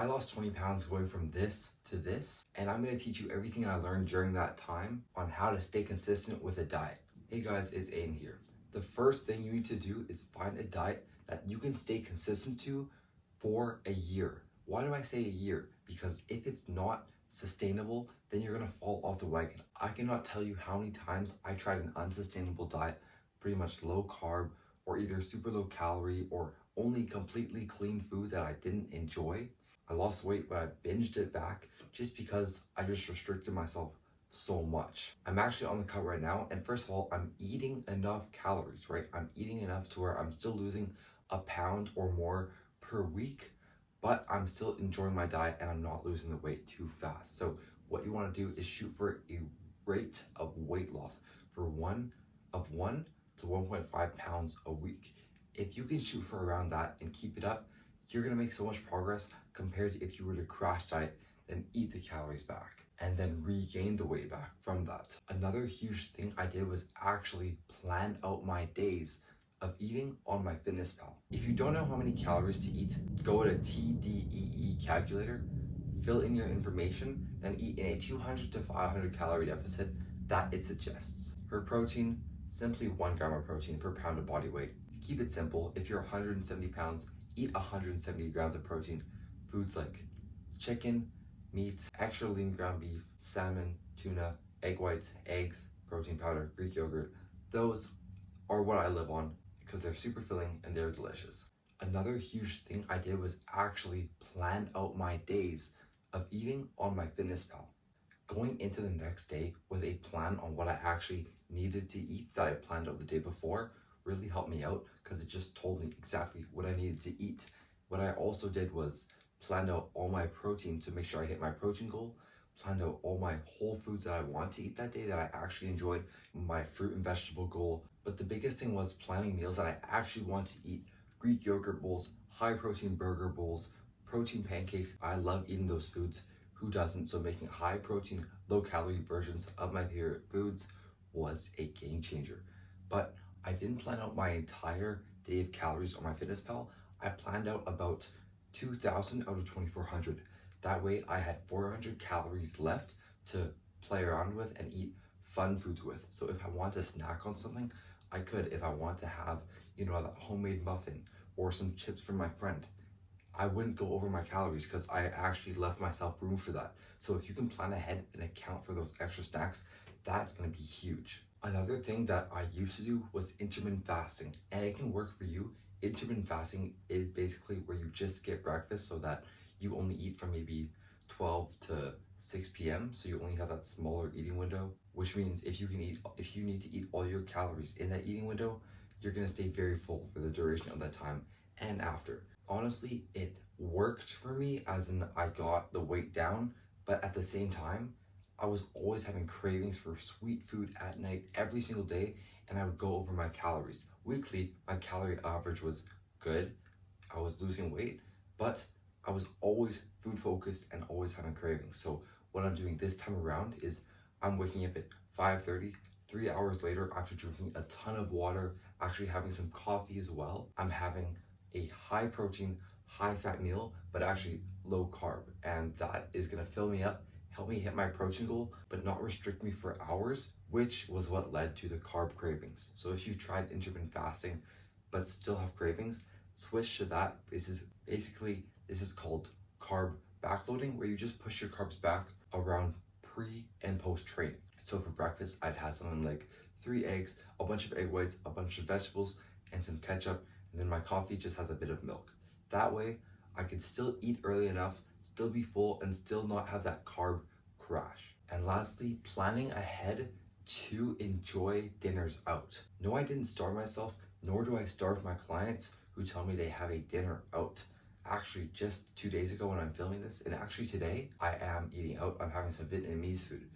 I lost 20 pounds going from this to this, and I'm gonna teach you everything I learned during that time on how to stay consistent with a diet. Hey guys, it's Aiden here. The first thing you need to do is find a diet that you can stay consistent to for a year. Why do I say a year? Because if it's not sustainable, then you're gonna fall off the wagon. I cannot tell you how many times I tried an unsustainable diet, pretty much low carb, or either super low calorie, or only completely clean food that I didn't enjoy. I lost weight, but I binged it back just because I just restricted myself so much. I'm actually on the cut right now, and first of all, I'm eating enough calories, right? I'm eating enough to where I'm still losing a pound or more per week, but I'm still enjoying my diet and I'm not losing the weight too fast. So what you want to do is shoot for a rate of weight loss for 1 to 1.5 pounds a week. If you can shoot for around that and keep it up, you're gonna make so much progress compared to if you were to crash diet, then eat the calories back and then regain the weight back from that. Another huge thing I did was actually plan out my days of eating on MyFitnessPal. If you don't know how many calories to eat, go to TDEE calculator, fill in your information, then eat in a 200 to 500 calorie deficit that it suggests. For protein, simply 1 gram of protein per pound of body weight. Keep it simple. If you're 170 pounds, eat 170 grams of protein. Foods like chicken, meat, extra lean ground beef, salmon, tuna, egg whites, eggs, protein powder, Greek yogurt. Those are what I live on because they're super filling and they're delicious. Another huge thing I did was actually plan out my days of eating on MyFitnessPal. Going into the next day with a plan on what I actually needed to eat that I planned out the day before really helped me out because it just told me exactly what I needed to eat. What I also did was planned out all my protein to make sure I hit my protein goal, planned out all my whole foods that I want to eat that day that I actually enjoyed, my fruit and vegetable goal. But the biggest thing was planning meals that I actually want to eat. Greek yogurt bowls, high protein burger bowls, protein pancakes. I love eating those foods. Who doesn't? So making high protein, low calorie versions of my favorite foods was a game changer. But I didn't plan out my entire day of calories on MyFitnessPal. I planned out about 2,000 out of 2,400. That way I had 400 calories left to play around with and eat fun foods with. So if I want to snack on something, I could. If I want to have, that homemade muffin or some chips from my friend, I wouldn't go over my calories because I actually left myself room for that. So if you can plan ahead and account for those extra snacks, that's gonna be huge. Another thing that I used to do was intermittent fasting, and it can work for you. Intermittent fasting is basically where you just skip breakfast so that you only eat from maybe 12 to 6 p.m. So you only have that smaller eating window, which means if you need to eat all your calories in that eating window, you're gonna stay very full for the duration of that time and after. Honestly, it worked for me as in I got the weight down, but at the same time, I was always having cravings for sweet food at night every single day, and I would go over my calories. Weekly, my calorie average was good. I was losing weight, but I was always food focused and always having cravings. So what I'm doing this time around is I'm waking up at 5:30, 3 hours later after drinking a ton of water, actually having some coffee as well. I'm having a high protein, high fat meal, but actually low carb. And that is gonna fill me up, help me hit my protein goal, but not restrict me for hours, which was what led to the carb cravings. So if you tried intermittent fasting, but still have cravings, switch to that. This is called carb backloading, where you just push your carbs back around pre and post training. So for breakfast, I'd have something like 3 eggs, a bunch of egg whites, a bunch of vegetables, and some ketchup, and then my coffee just has a bit of milk. That way, I could still eat early enough, still be full, and still not have that carb crash. And lastly, planning ahead to enjoy dinners out. No, I didn't starve myself, nor do I starve my clients who tell me they have a dinner out. Actually, just 2 days ago when I'm filming this, and actually today, I am eating out. I'm having some Vietnamese food.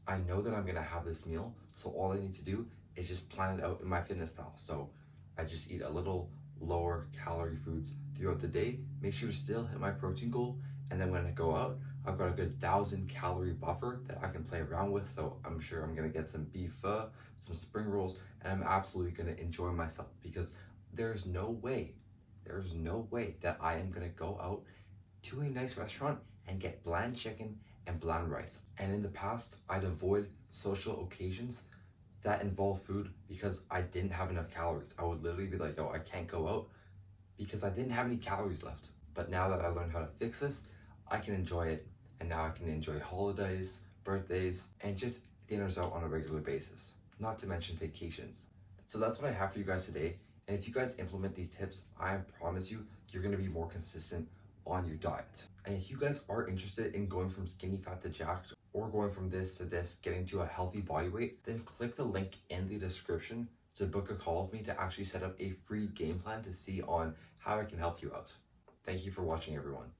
I know that I'm gonna have this meal, so all I need to do is just plan it out in MyFitnessPal. So I just eat a little lower calorie foods throughout the day, make sure to still hit my protein goal, and then when I go out, I've got a good 1,000 calorie buffer that I can play around with. So I'm sure I'm gonna get some beef pho, some spring rolls, and I'm absolutely gonna enjoy myself because there's no way that I am gonna go out to a nice restaurant and get bland chicken and bland rice. And in the past, I'd avoid social occasions that involve food because I didn't have enough calories. I would literally be like, yo, I can't go out because I didn't have any calories left. But now that I learned how to fix this, I can enjoy it. And now I can enjoy holidays, birthdays, and just dinners out on a regular basis, not to mention vacations. So that's what I have for you guys today. And if you guys implement these tips, I promise you, you're gonna be more consistent on your diet. And if you guys are interested in going from skinny fat to jacked or going from this to this, getting to a healthy body weight, then click the link in the description to book a call with me to actually set up a free game plan to see on how I can help you out. Thank you for watching, everyone.